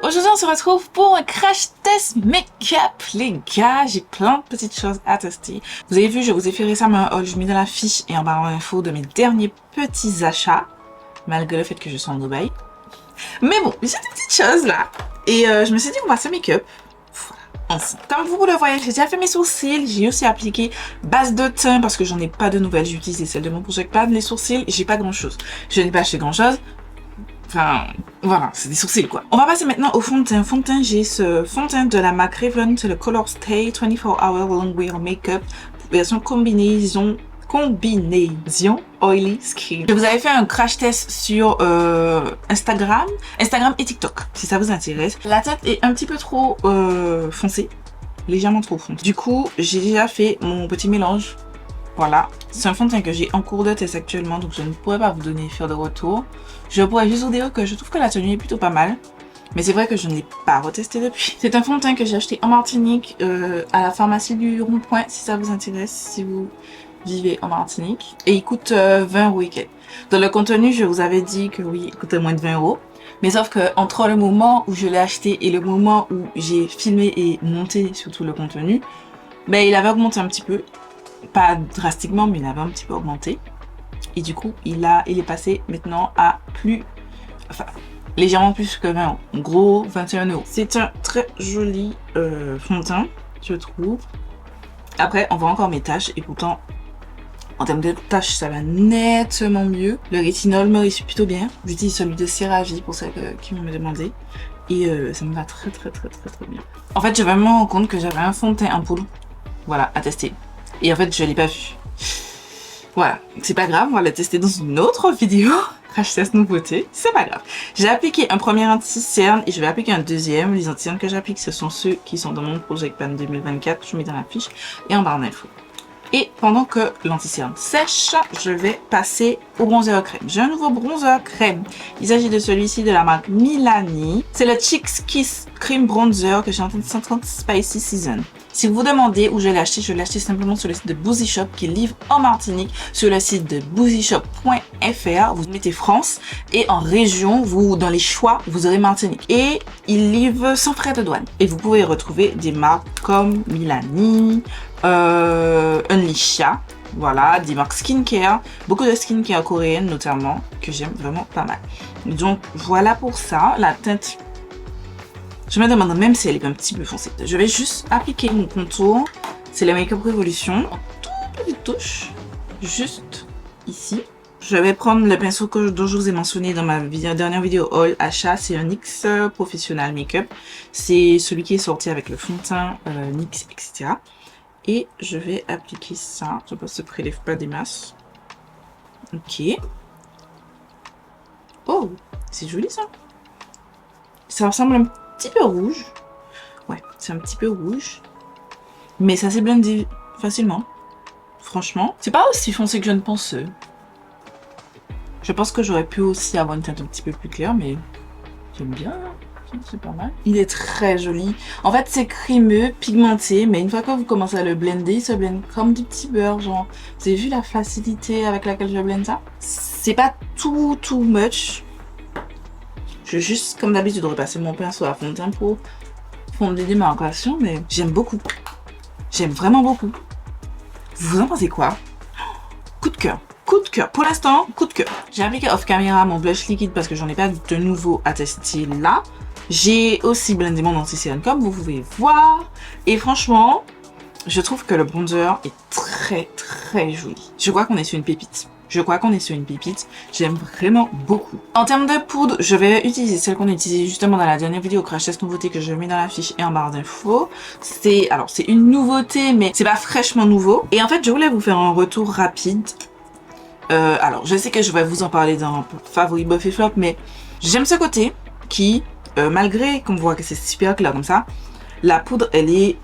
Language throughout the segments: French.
Aujourd'hui on se retrouve pour un crash test make-up les gars, j'ai plein de petites choses à tester. Vous avez vu, je vous ai fait récemment un haul, je mets dans la fiche et en barre d'infos de mes derniers petits achats, malgré le fait que je sois en Dubaï. Mais bon, j'ai des petites choses là et je me suis dit on va se make-up. Ensemble. Comme vous le voyez, j'ai déjà fait mes sourcils, j'ai aussi appliqué base de teint parce que j'en ai pas de nouvelles, j'ai utilisé celle de mon Project Pan, les sourcils, j'ai pas grand chose. Je n'ai pas acheté grand chose. Enfin, voilà, c'est des sourcils quoi. On va passer maintenant au fond de teint. Fond de teint, j'ai ce fond de teint de la MAC Raven, c'est le Color Stay 24 Hour Long Wear Makeup, version combinaison Oily Skin. Je vous avais fait un crash test sur Instagram et TikTok, si ça vous intéresse. La tête est un petit peu trop foncée, légèrement trop foncée. Du coup, j'ai déjà fait mon petit mélange. Voilà, c'est un fond de teint que j'ai en cours de test actuellement, donc je ne pourrais pas vous donner faire de retour. Je pourrais juste vous dire que je trouve que la tenue est plutôt pas mal, mais c'est vrai que je ne l'ai pas retesté depuis. C'est un fond de teint que j'ai acheté en Martinique à la pharmacie du Rond-Point, si ça vous intéresse, si vous vivez en Martinique. Et il coûte 20 €. Dans le contenu, je vous avais dit que oui, il coûtait moins de 20 €. Mais sauf que entre le moment où je l'ai acheté et le moment où j'ai filmé et monté surtout le contenu, ben il avait augmenté un petit peu. Pas drastiquement, mais il avait un petit peu augmenté. Et du coup, il est passé maintenant à légèrement plus que 20 €. En gros, 21 €. C'est un très joli fond de teint, je trouve. Après, on voit encore mes taches. Et pourtant, en termes de taches, ça va nettement mieux. Le rétinol me réussit plutôt bien. J'utilise celui de CeraVe pour celles qui me demandaient. Et ça me va très bien. En fait, j'ai vraiment rendu compte que j'avais un fond de teint en poudre. Voilà, à tester. Et en fait, je l'ai pas vu. Voilà, c'est pas grave, on va le tester dans une autre vidéo. Crash test nouveauté, c'est pas grave. J'ai appliqué un premier anti-cerne et je vais appliquer un deuxième. Les anti-cernes que j'applique, ce sont ceux qui sont dans mon Project Pan 2024. Je mets dans la fiche et en barre d'infos. Et pendant que l'anti-cerne sèche, je vais passer au bronzer crème. J'ai un nouveau bronzer crème. Il s'agit de celui-ci de la marque Milani. C'est le Cheeks Kiss Cream Bronzer que j'ai en 130 Spicy Season. Si vous vous demandez où je l'ai acheté simplement sur le site de Boozy Shop qui livre en Martinique, sur le site de boozyshop.fr. Vous mettez France et en région, dans les choix, vous aurez Martinique. Et il livre sans frais de douane. Et vous pouvez retrouver des marques comme Milani, Unleasha, voilà, des marques skincare, beaucoup de skincare coréenne notamment, que j'aime vraiment pas mal. Donc voilà pour ça, la teinte. Je me demande même si elle est un petit peu foncée. Je vais juste appliquer mon contour. C'est la Makeup Revolution. En toute petite touche. Juste ici. Je vais prendre le pinceau dont je vous ai mentionné dans ma dernière vidéo haul achat. C'est un NYX Professional Makeup. C'est celui qui est sorti avec le fond de teint NYX, etc. Et je vais appliquer ça. Je pense que ça ne prélève pas des masses. Ok. Oh, c'est joli ça. Ça ressemble un petit peu rouge. Ouais, c'est un petit peu rouge. Mais ça s'est blendé facilement. Franchement, c'est pas aussi foncé que je ne pensais. Je pense que j'aurais pu aussi avoir une teinte un petit peu plus claire, mais j'aime bien. C'est pas mal. Il est très joli. En fait, c'est crémeux, pigmenté, mais une fois que vous commencez à le blender, il se blende comme du petit beurre, genre. Vous avez vu la facilité avec laquelle je blende ça? C'est pas too much. Je vais juste, comme d'habitude, repasser mon pinceau à fond de teint pour fondre des démarcations, mais j'aime beaucoup. J'aime vraiment beaucoup. Vous en pensez quoi? Coup de cœur. Coup de cœur. Pour l'instant, coup de cœur. J'ai appliqué off caméra mon blush liquide parce que j'en ai pas de nouveau à tester là. J'ai aussi blendé mon anti-cerne comme vous pouvez voir. Et franchement, je trouve que le bronzer est très joli. Je crois qu'on est sur une pépite. J'aime vraiment beaucoup. En termes de poudre, je vais utiliser celle qu'on a utilisée justement dans la dernière vidéo crash test nouveauté que je mets dans la fiche et en barre d'infos. C'est une nouveauté, mais c'est pas fraîchement nouveau. Et en fait, je voulais vous faire un retour rapide. Alors, je sais que je vais vous en parler dans Favori Buff et Flop, mais j'aime ce côté qui, malgré qu'on voit que c'est super clair comme ça, la poudre, elle est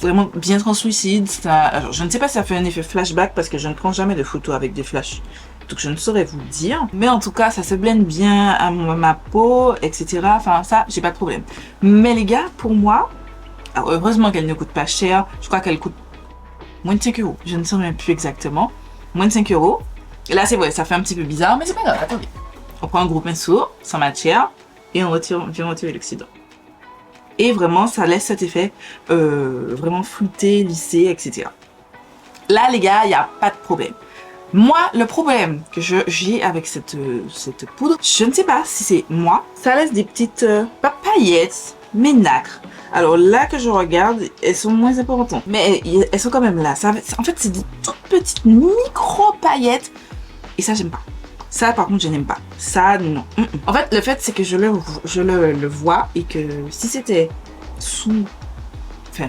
vraiment bien translucide. Alors, je ne sais pas si ça fait un effet flashback parce que je ne prends jamais de photos avec des flashs. Donc je ne saurais vous le dire. Mais en tout cas, ça se blende bien à ma peau, etc. Enfin, ça, j'ai pas de problème. Mais les gars, pour moi, alors heureusement qu'elle ne coûte pas cher. Je crois qu'elle coûte moins de 5 €. Je ne sais même plus exactement. Moins de 5 €. Et là, c'est vrai, ça fait un petit peu bizarre, mais c'est pas grave. Attendez. On prend un gros pinceau, sans matière. et on vient retirer l'oxydant. Et vraiment, ça laisse cet effet vraiment flouté, lissé, etc. Là, les gars, il n'y a pas de problème. Moi, le problème que j'ai avec cette poudre, je ne sais pas si c'est moi, ça laisse des petites, pas paillettes, mais nacres. Alors là que je regarde, elles sont moins importantes, mais elles sont quand même là. En fait, c'est des toutes petites micro-paillettes, et ça, j'aime pas. Ça, par contre, je n'aime pas. Ça, non. En fait, le fait, c'est que je le vois, et que si c'était sur, je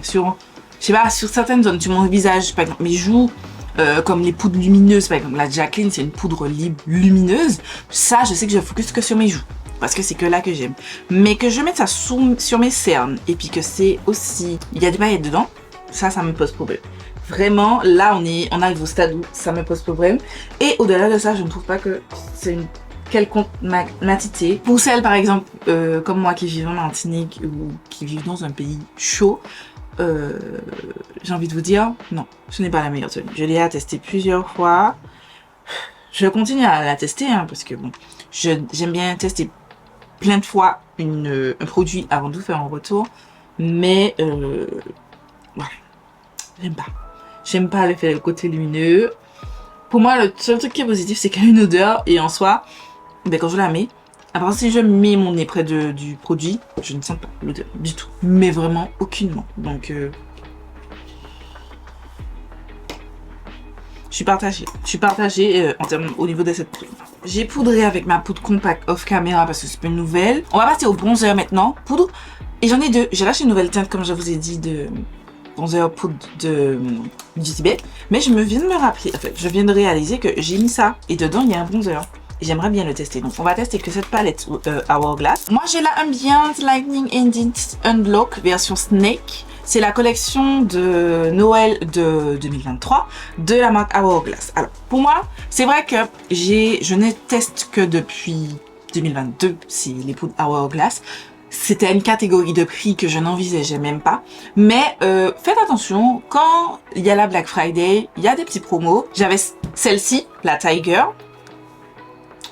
sais pas, sur certaines zones, sur mon visage, par exemple, mes joues, comme les poudres lumineuses, par exemple, la Jacqueline, c'est une poudre lumineuse. Ça, je sais que je focus que sur mes joues. Parce que c'est que là que j'aime. Mais que je mette ça sur mes cernes, et puis que c'est aussi, il y a des paillettes dedans, ça me pose problème. Vraiment, là, on arrive au stade où ça me pose problème. Et au-delà de ça, je ne trouve pas que c'est une quelconque matité. Pour celles, par exemple, comme moi qui vivent en Martinique ou qui vivent dans un pays chaud, j'ai envie de vous dire, non, ce n'est pas la meilleure tenue. Je l'ai testée plusieurs fois. Je continue à la tester, hein, parce que bon, j'aime bien tester plein de fois un produit avant de vous faire un retour. Mais, voilà, j'aime pas. J'aime pas le côté lumineux. Pour moi, le seul truc qui est positif, c'est qu'elle a une odeur. Et en soi, ben, quand je la mets, à part si je mets mon nez près du produit, je ne sens pas l'odeur du tout. Mais vraiment, aucunement. Donc, je suis partagée. Je suis partagée au niveau de cette poudre. J'ai poudré avec ma poudre compacte off caméra parce que c'est pas une nouvelle. On va passer au bronzer maintenant. Poudre. Et j'en ai deux. J'ai lâché une nouvelle teinte, comme je vous ai dit, de bronzer poudre de Beauty Bay. Mais je viens de me rappeler, en fait, je viens de réaliser que j'ai mis ça. Et dedans, il y a un bronzer. Et j'aimerais bien le tester. Donc, on va tester que cette palette Hourglass. Moi, j'ai la Ambient Lightning Indent Unblock version Snake. C'est la collection de Noël de 2023 de la marque Hourglass. Alors, pour moi, c'est vrai que je ne teste que depuis 2022, c'est les poudres Hourglass. C'était une catégorie de prix que je n'envisageais même pas. Mais faites attention, quand il y a la Black Friday, il y a des petits promos. J'avais celle-ci, la Tiger,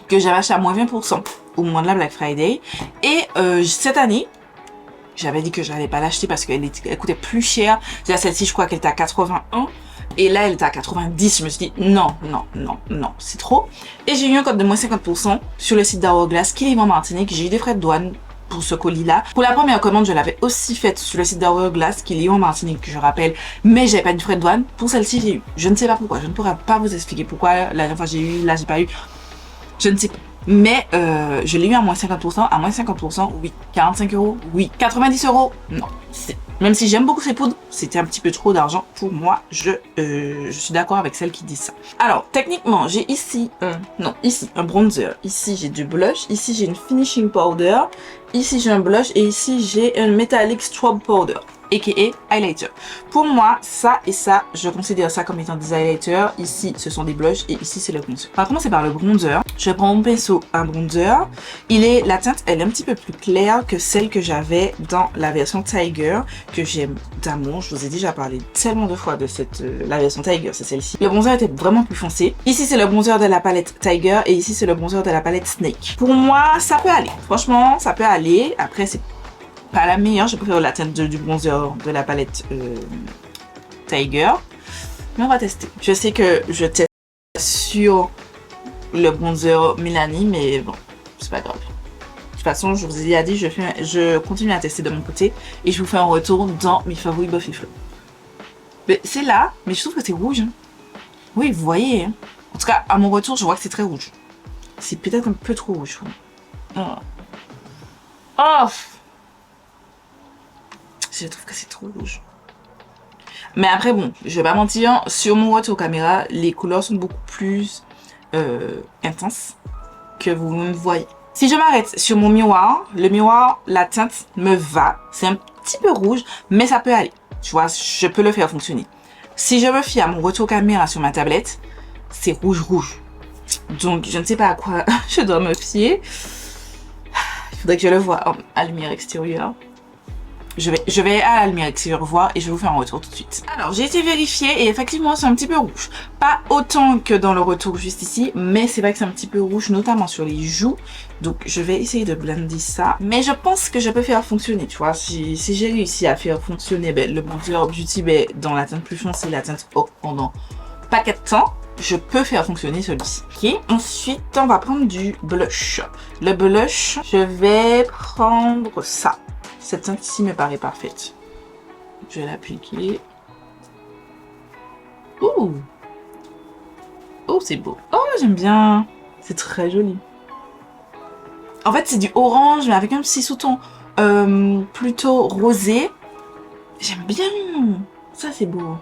que j'avais acheté à moins 20% au moment de la Black Friday. Et cette année, j'avais dit que je n'allais pas l'acheter parce qu'elle coûtait plus cher. Déjà, celle-ci, je crois qu'elle était à 81. Et là, elle était à 90. Je me suis dit, non, c'est trop. Et j'ai eu un code de moins 50% sur le site d'Hourglass qui livre en Martinique. J'ai eu des frais de douane pour ce colis-là. Pour la première commande, je l'avais aussi faite sur le site d'Hourglass qui livre en Martinique, je rappelle. Mais j'avais pas de frais de douane. Pour celle-ci, j'ai eu. Je ne sais pas pourquoi. Je ne pourrais pas vous expliquer pourquoi. La dernière fois, j'ai eu, là, j'ai pas eu. Je ne sais pas. Mais je l'ai eu à moins 50%. À moins 50%, oui. 45 €, oui. 90 €, non. Même si j'aime beaucoup ces poudres, c'était un petit peu trop d'argent pour moi. Je suis d'accord avec celle qui dit ça. Alors, techniquement, j'ai ici un bronzer. Ici, j'ai du blush. Ici, j'ai une finishing powder. Ici, j'ai un blush. Et ici, j'ai un metallic strobe powder, a.k.a. highlighter. Pour moi, ça et ça, je considère ça comme étant des highlighters. Ici, ce sont des blushs et ici, c'est le bronzer. On va commencer par le bronzer. Je prends mon pinceau, un bronzer. La teinte, elle est un petit peu plus claire que celle que j'avais dans la version Tiger, que j'aime d'amour. Je vous ai déjà parlé tellement de fois de la version Tiger, c'est celle-ci. Le bronzer était vraiment plus foncé. Ici, c'est le bronzer de la palette Tiger et ici, c'est le bronzer de la palette Snake. Pour moi, ça peut aller. Franchement, ça peut aller. Après, c'est pas la meilleure, je préfère la teinte du bronzer de la palette Tiger. Mais on va tester. Je sais que je teste sur le bronzer Milani, mais bon, c'est pas grave. De toute façon, je vous ai déjà dit, je continue à tester de mon côté et je vous fais un retour dans mes favoris Buffy Flow. Mais c'est là, mais je trouve que c'est rouge. Hein. Oui, vous voyez. Hein. En tout cas, à mon retour, je vois que c'est très rouge. C'est peut-être un peu trop rouge. Oh. Oh. Je trouve que c'est trop rouge. Mais après, bon, je vais pas mentir, sur mon retour caméra, les couleurs sont beaucoup plus intenses que vous me voyez. Si je m'arrête sur mon miroir, le miroir, la teinte me va. C'est un petit peu rouge, mais ça peut aller. Tu vois, je peux le faire fonctionner. Si je me fie à mon retour caméra sur ma tablette, c'est rouge. Donc, je ne sais pas à quoi je dois me fier. Il faudrait que je le voie à lumière extérieure. Je vais à la lumière extérieure voir et je vais vous faire un retour tout de suite. Alors, j'ai été vérifiée et effectivement, c'est un petit peu rouge. Pas autant que dans le retour juste ici, mais c'est vrai que c'est un petit peu rouge, notamment sur les joues. Donc, je vais essayer de blender ça. Mais je pense que je peux faire fonctionner, tu vois. Si j'ai réussi à faire fonctionner le bronzer Beauty Bay dans la teinte plus foncée, la teinte ocre pendant paquet de temps, je peux faire fonctionner celui-ci. Ok. Ensuite, on va prendre du blush. Le blush, je vais prendre ça. Cette teinte ici me paraît parfaite. Je vais l'appliquer. Ouh! Oh, c'est beau. Oh, j'aime bien. C'est très joli. En fait, c'est du orange, mais avec un petit sous-ton plutôt rosé. J'aime bien. Ça, c'est beau.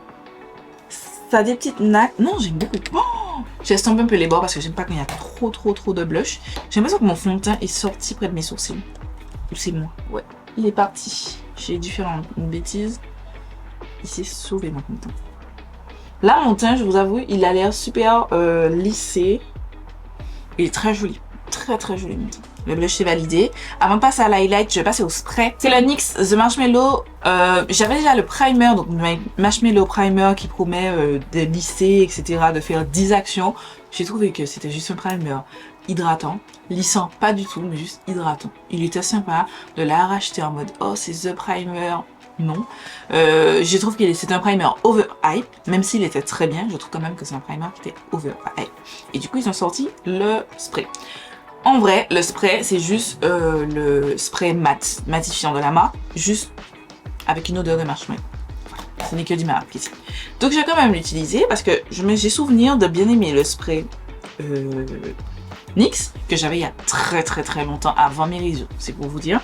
Ça a des petites nattes. Non, j'aime beaucoup. Oh, j'estompe un peu les bords parce que j'aime pas quand il y a trop de blush. J'ai l'impression que mon fond de teint est sorti près de mes sourcils. Ou c'est moi. Ouais. Il est parti. J'ai dû faire une bêtise. Il s'est sauvé mon fond de teint. Là, mon teint, je vous avoue, il a l'air super lissé. Il est très joli. Très joli mon teint. Le blush est validé. Avant de passer à l'highlight, je vais passer au spray. C'est le NYX The Marshmallow. J'avais déjà le primer, donc Marshmallow Primer qui promet de lisser, etc., de faire 10 actions. J'ai trouvé que c'était juste un primer hydratant, lissant pas du tout, mais juste hydratant. Il était sympa de la racheter en mode oh c'est The Primer. Non. Je trouve que c'est un primer overhype, même s'il était très bien, je trouve quand même que c'est un primer qui était overhype. Et du coup, ils ont sorti le spray. En vrai, le spray, c'est juste le spray matifiant de la marque, juste avec une odeur de marshmallow. Voilà. Ce n'est que du marque ici. Donc, je vais quand même l'utiliser parce que j'ai souvenir de bien aimer le spray NYX que j'avais il y a très longtemps avant mes réseaux, c'est pour vous dire.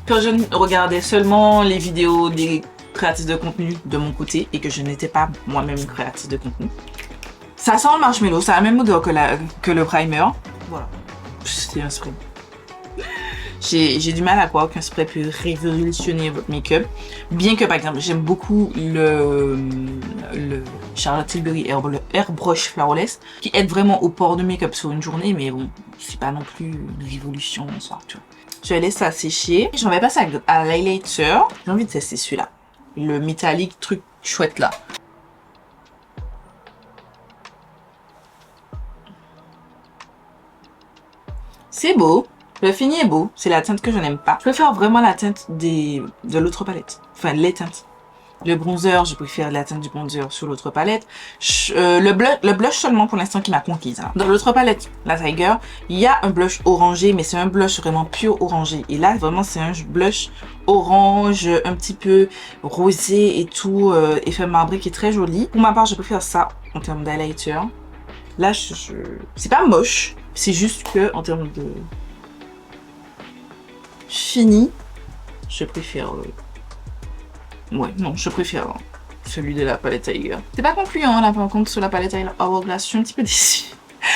Quand je regardais seulement les vidéos des créatrices de contenu de mon côté et que je n'étais pas moi-même créatrice de contenu. Ça sent le marshmallow, ça a la même odeur que le primer. Voilà, c'était un spray. J'ai du mal à croire qu'un spray peut révolutionner votre make-up. Bien que par exemple, j'aime beaucoup le Charlotte Tilbury Airbrush Flawless qui aide vraiment au port de make-up sur une journée, mais bon, c'est pas non plus une révolution en soi, tu vois. Je vais laisser ça sécher. J'en vais passer à l'highlighter. J'ai envie de tester celui-là. Le métallique truc chouette là. C'est beau. Le fini est beau. C'est la teinte que je n'aime pas. Je préfère vraiment la teinte de l'autre palette. Enfin, les teintes. Le bronzer, je préfère la teinte du bronzer sur l'autre palette. Le blush seulement pour l'instant qui m'a conquise. Hein. Dans l'autre palette, la Tiger, il y a un blush orangé, mais c'est un blush vraiment pur orangé. Et là, vraiment, c'est un blush orange, un petit peu rosé et tout, effet marbré qui est très joli. Pour ma part, je préfère ça en termes d'highlighter. Là, c'est pas moche, c'est juste que en termes de fini, je préfère... Ouais, non, je préfère celui de la palette Tiger. C'est pas concluant là par contre sur la palette Tiger Hourglass, je suis un petit peu déçue.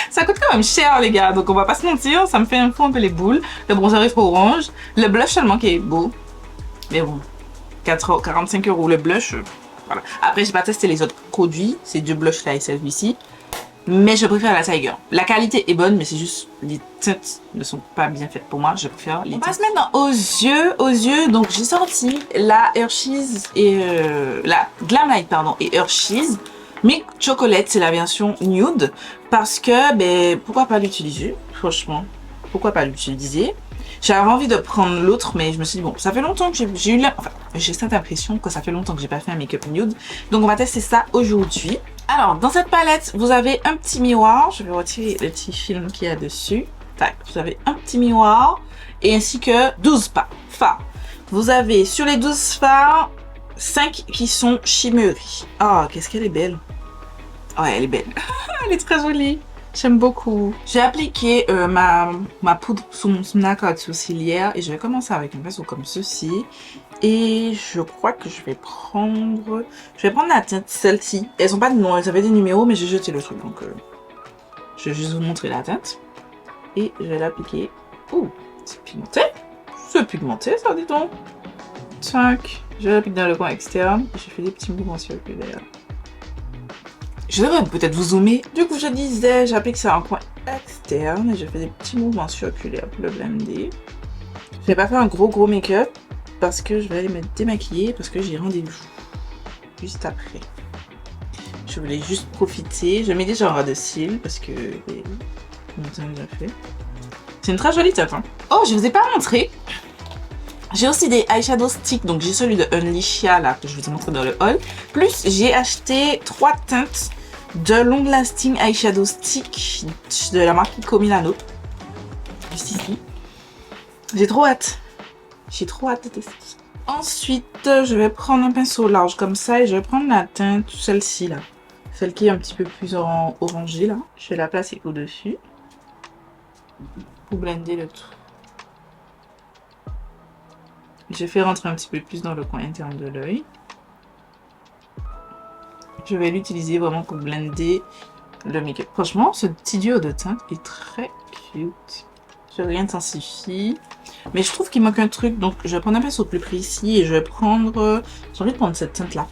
Ça coûte quand même cher les gars, donc on va pas se mentir, ça me fait un peu les boules. Le bronzer est trop orange, le blush seulement qui est beau. Mais bon, 45 € le blush, voilà. Après j'ai pas testé les autres produits, ces deux blushs là et celui-ci. Mais je préfère la Tiger. La qualité est bonne, mais c'est juste les teintes ne sont pas bien faites pour moi. Je préfère les teintes. On passe maintenant aux yeux. Donc j'ai sorti la Hershey's et la Glamlight pardon et Hershey's Milk Chocolate, c'est la version nude parce que ben pourquoi pas l'utiliser, franchement. Pourquoi pas l'utiliser? J'avais envie de prendre l'autre, mais je me suis dit bon, ça fait longtemps que j'ai eu enfin, j'ai cette impression que ça fait longtemps que j'ai pas fait un make-up nude. Donc on va tester ça aujourd'hui. Alors, dans cette palette, vous avez un petit miroir. Je vais retirer le petit film qu'il y a dessus. Tac, vous avez un petit miroir et ainsi que 12 fards. Vous avez sur les 12 fards, 5 qui sont shimmery. Ah, qu'est-ce qu'elle est belle. Ouais, elle est belle. Elle est très jolie. J'aime beaucoup. J'ai appliqué ma poudre sous mon accord sourcilière et je vais commencer avec un pinceau comme ceci. Et je crois que je vais prendre la teinte celle-ci. Elles ont pas de nom, elles avaient des numéros, mais j'ai jeté le truc. Donc, je vais juste vous montrer la teinte. Et je vais l'appliquer. Ouh, c'est pigmenté. C'est pigmenté, ça, dis donc. Tac. Je l'applique dans le coin externe. Et je fais des petits mouvements circulaires. Je devrais peut-être vous zoomer. Du coup, je disais, j'applique ça en coin externe. Et je fais des petits mouvements circulaires pour le blender. Je vais pas faire un gros make-up parce que je vais aller me démaquiller parce que j'ai rendez-vous juste après. Je voulais juste profiter. Je mets déjà un ras de cils parce que mon teint est déjà fait. C'est une très jolie teinte. Hein. Oh, je vous ai pas montré. J'ai aussi des eyeshadow sticks. Donc j'ai celui de Unleashia là que je vous ai montré dans le haul. Plus j'ai acheté 3 teintes de long lasting eyeshadow stick de la marque Kiko Milano. Juste ici. J'ai trop hâte. J'ai trop hâte de tester ça. Ensuite, je vais prendre un pinceau large comme ça et je vais prendre la teinte, celle-ci là. Celle qui est un petit peu plus orangée là. Je vais la placer au-dessus. Pour blender le tout. Je vais rentrer un petit peu plus dans le coin interne de l'œil. Je vais l'utiliser vraiment pour blender le make-up. Franchement, ce petit duo de teinte est très cute. Je vais rien intensifie. Mais je trouve qu'il manque un truc. Donc, je vais prendre un pinceau plus précis et je vais prendre... J'ai envie de prendre cette teinte-là.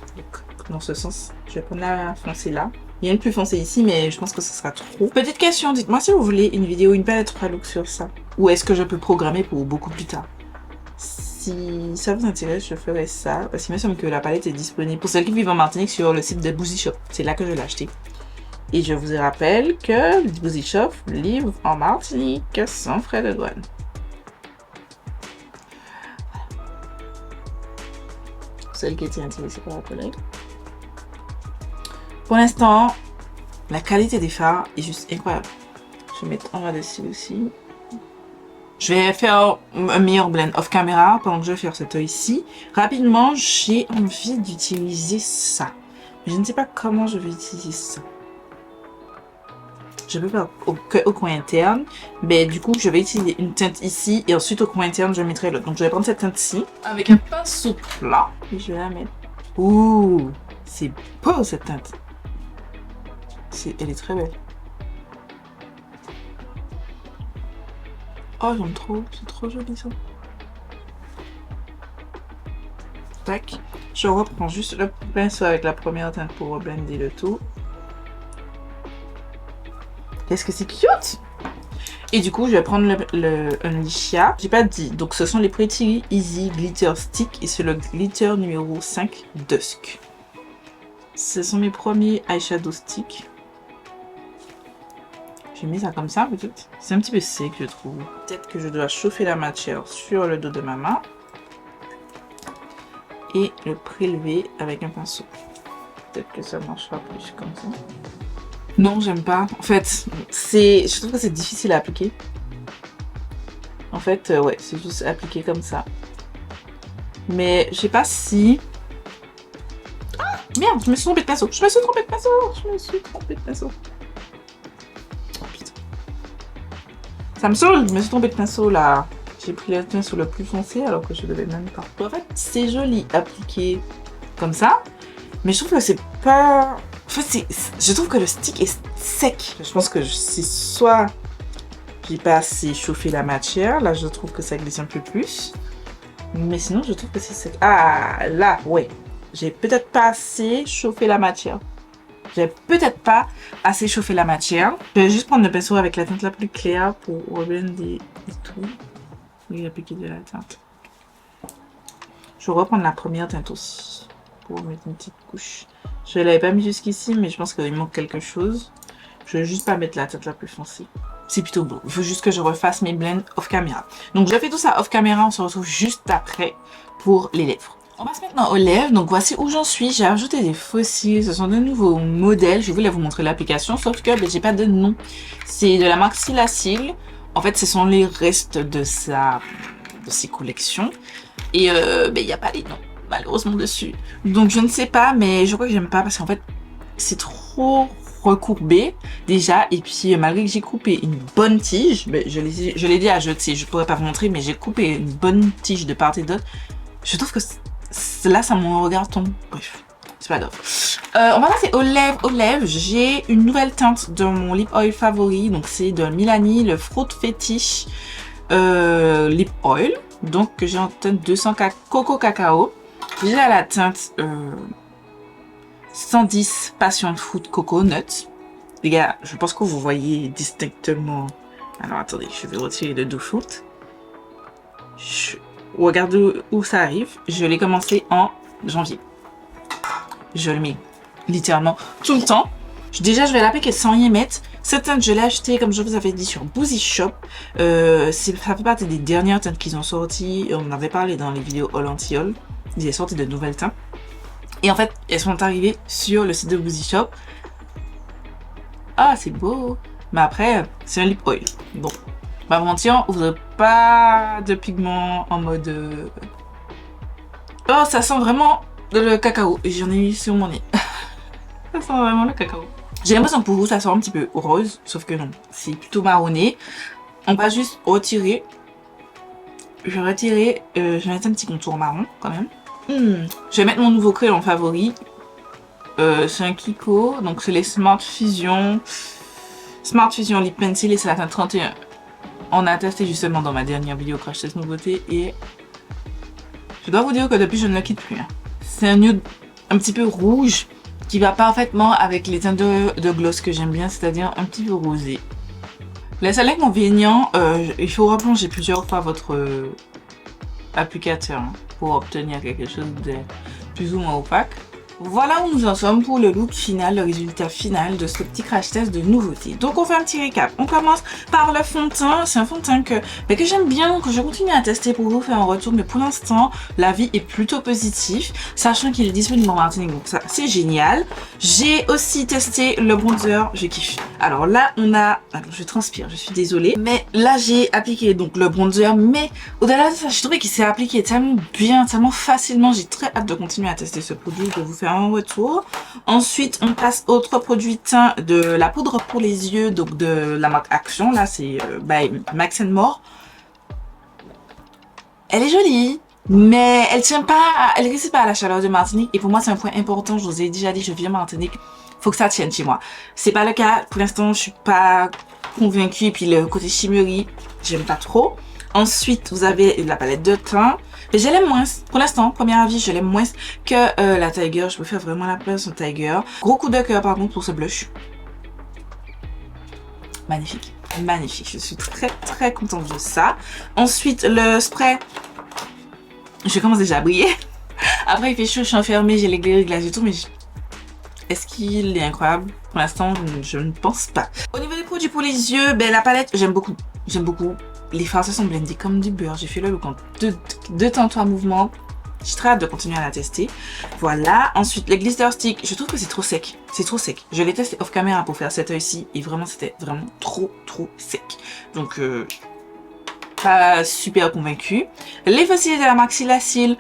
Dans ce sens, je vais prendre la foncée là. Il y a une plus foncée ici, mais je pense que ce sera trop. Petite question, dites-moi si vous voulez une vidéo, une palette 3 looks sur ça. Ou est-ce que je peux programmer pour beaucoup plus tard? Si ça vous intéresse, je ferai ça. Parce qu'il me semble que la palette est disponible pour celles qui vivent en Martinique sur le site de Boozy Shop. C'est là que je l'ai acheté. Et je vous rappelle que Boozy Shop livre en Martinique sans frais de douane. Celle qui était intéressée par la collègue. Pour l'instant, la qualité des fards est juste incroyable. Je vais mettre en là-dessus aussi. Je vais faire un meilleur blend off camera pendant que je vais faire cet œil ici. Rapidement, j'ai envie d'utiliser ça. Mais je ne sais pas comment je vais utiliser ça. Je peux faire au coin interne. Mais du coup, je vais utiliser une teinte ici. Et ensuite, au coin interne, je mettrai l'autre. Donc, je vais prendre cette teinte-ci. Avec un pinceau plat. Et je vais la mettre. Ouh, c'est beau cette teinte. Elle est très belle. Oh, j'aime trop. C'est trop joli ça. Tac. Je reprends juste le pinceau avec la première teinte pour blender le tout. Qu'est-ce que c'est cute! Et du coup, je vais prendre le Unleashia. J'ai pas dit. Donc, ce sont les Pretty Easy Glitter Stick. Et c'est le glitter numéro 5 Dusk. Ce sont mes premiers eyeshadow sticks. J'ai mis ça comme ça, peut-être. C'est un petit peu sec, je trouve. Peut-être que je dois chauffer la matière sur le dos de ma main. Et le prélever avec un pinceau. Peut-être que ça marchera plus comme ça. Non, j'aime pas. En fait, je trouve que c'est difficile à appliquer. En fait, ouais, c'est juste appliqué comme ça. Mais je sais pas si... Ah, merde, je me suis trompée de pinceau. Je me suis trompée de pinceau. Oh putain. Ça me saoule, je me suis trompée de pinceau là. J'ai pris le pinceau le plus foncé alors que je devais même pas. En fait, c'est joli appliqué comme ça. Mais je trouve que c'est pas... En fait, je trouve que le stick est sec. Je pense que c'est soit j'ai pas assez chauffé la matière. Là, je trouve que ça glisse un peu plus. Mais sinon, je trouve que c'est sec. Ah, là, ouais. J'ai peut-être pas assez chauffé la matière. Je vais juste prendre le pinceau avec la teinte la plus claire pour reblender tout. Et appliquer de la teinte. Je vais reprendre la première teinte aussi. Pour mettre une petite couche. Je ne l'avais pas mis jusqu'ici, mais je pense qu'il manque quelque chose. Je vais juste pas mettre la teinte la plus foncée. C'est plutôt beau. Il faut juste que je refasse mes blends off caméra. Donc je fais tout ça off caméra. On se retrouve juste après pour les lèvres. On passe maintenant aux lèvres. Donc voici où j'en suis. J'ai ajouté des fossiles. Ce sont de nouveaux modèles. Je voulais vous montrer l'application, sauf que j'ai pas de nom. C'est de la marque Silacil. En fait, ce sont les restes de ses collections. Et il n'y a pas les noms, malheureusement, dessus. Donc je ne sais pas, mais je crois que j'aime pas parce qu'en fait, c'est trop recourbé déjà. Et puis malgré que j'ai coupé une bonne tige, je l'ai dit à jeter, je pourrais pas vous montrer, mais j'ai coupé une bonne tige de part et d'autre. Je trouve que là, ça me regarde tombe. Bref, c'est pas grave. On va passer aux lèvres. J'ai une nouvelle teinte de mon lip oil favori. Donc c'est de Milani, le Fruit Fetish Lip Oil. Donc que j'ai en teinte 200 Coco Cacao. J'ai la teinte 110 Passion Fruit Coconut. Les gars, je pense que vous voyez distinctement. Alors attendez, je vais retirer le doux fruit. Regarde où ça arrive. Je l'ai commencé en janvier. Je le mets littéralement tout le temps. Déjà, je vais l'appliquer sans rien mettre. Cette teinte, je l'ai acheté, comme je vous avais dit, sur Boozy Shop. Ça fait partie des dernières teintes qu'ils ont sorties. On en avait parlé dans les vidéos All Anti-All. Ils ont sorti de nouvelles teintes. Et en fait, elles sont arrivées sur le site de Boozy Shop. Ah, c'est beau. Mais après, c'est un lip oil. Bon, pas mentir, vous n'aurez pas de pigment en mode... Oh, ça sent vraiment le cacao. J'en ai eu sur mon nez. Ça sent vraiment le cacao. J'ai l'impression que pour vous, ça sent un petit peu rose. Sauf que non, c'est plutôt marronné. On va juste retirer. Je vais retirer. Je vais mettre un petit contour marron quand même. Je vais mettre mon nouveau crayon favori. C'est un Kiko. Donc c'est les Smart Fusion. Smart Fusion Lip Pencil et c'est la teinte 31. On a testé justement dans ma dernière vidéo Crash Test Nouveauté et je dois vous dire que depuis je ne le quitte plus. C'est un nude un petit peu rouge qui va parfaitement avec les teintes de gloss que j'aime bien, c'est-à-dire un petit peu rosé. Le seul inconvénient, il faut replonger plusieurs fois votre applicateur pour obtenir quelque chose de plus ou moins opaque. Voilà où nous en sommes pour le look final, le résultat final de ce petit crash test de nouveautés. Donc on fait un petit récap. On commence par le fond de teint. C'est un fond de teint que j'aime bien, que je continue à tester pour vous faire un retour. Mais pour l'instant, l'avis est plutôt positif, sachant qu'il est disponible en Martinique. Donc ça, c'est génial. J'ai aussi testé le bronzer. Je kiffe. Alors là, on a... Alors je transpire, je suis désolée. Mais là, j'ai appliqué donc le bronzer. Mais au-delà de ça, j'ai trouvé qu'il s'est appliqué tellement bien, tellement facilement. J'ai très hâte de continuer à tester ce produit, de vous faire un retour. Ensuite, on passe au autre produit teint de la poudre pour les yeux, donc de la marque Action. Là, c'est by Max & More. Elle est jolie, mais elle tient pas, elle résiste pas à la chaleur de Martinique. Et pour moi, c'est un point important. Je vous ai déjà dit, je vis en Martinique. Faut que ça tienne chez moi. C'est pas le cas. Pour l'instant, je suis pas convaincue. Et puis le côté shimmery, j'aime pas trop. Ensuite, vous avez la palette de teint. Je l'aime moins, pour l'instant, premier avis, je l'aime moins que la Tiger. Je préfère vraiment la place en Tiger. Gros coup de cœur par contre pour ce blush. Magnifique, magnifique. Je suis très très contente de ça. Ensuite, le spray. Je commence déjà à briller. Après, il fait chaud, je suis enfermée, j'ai l'éclairé glacé et tout, mais est-ce qu'il est incroyable? Pour l'instant, je ne pense pas. Au niveau des produits pour les yeux, ben, la palette, j'aime beaucoup. J'aime beaucoup. Les farces sont blendées comme du beurre. J'ai fait le look en deux temps, 3 mouvements. J'ai très hâte de continuer à la tester. Voilà. Ensuite, le glister stick. Je trouve que c'est trop sec. C'est trop sec. Je l'ai testé off caméra pour faire cet œil-ci. Et vraiment, c'était vraiment trop sec. Donc, pas super convaincue. Les fossiles de la marque Silacil.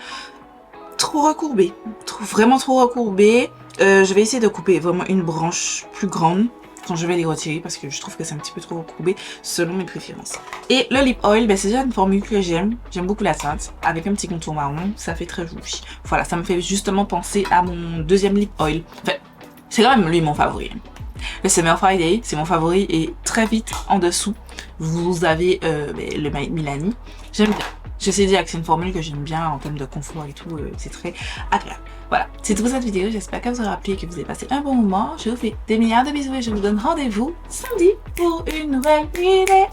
Trop recourbé. Vraiment trop recourbé. Je vais essayer de couper vraiment une branche plus grande quand je vais les retirer parce que je trouve que c'est un petit peu trop recourbé selon mes préférences. Et le lip oil, ben c'est déjà une formule que j'aime. J'aime beaucoup la teinte avec un petit contour marron. Ça fait très joli. Voilà, ça me fait justement penser à mon deuxième lip oil. Enfin, c'est quand même lui mon favori. Le Summer Friday, c'est mon favori et très vite en dessous, vous avez le Milani. J'aime bien. Je sais déjà que c'est une formule que j'aime bien en termes de confort et tout, c'est très agréable. Voilà, c'est tout pour cette vidéo, j'espère qu'elle vous aura plu et que vous avez passé un bon moment. Je vous fais des milliards de bisous et je vous donne rendez-vous samedi pour une nouvelle vidéo.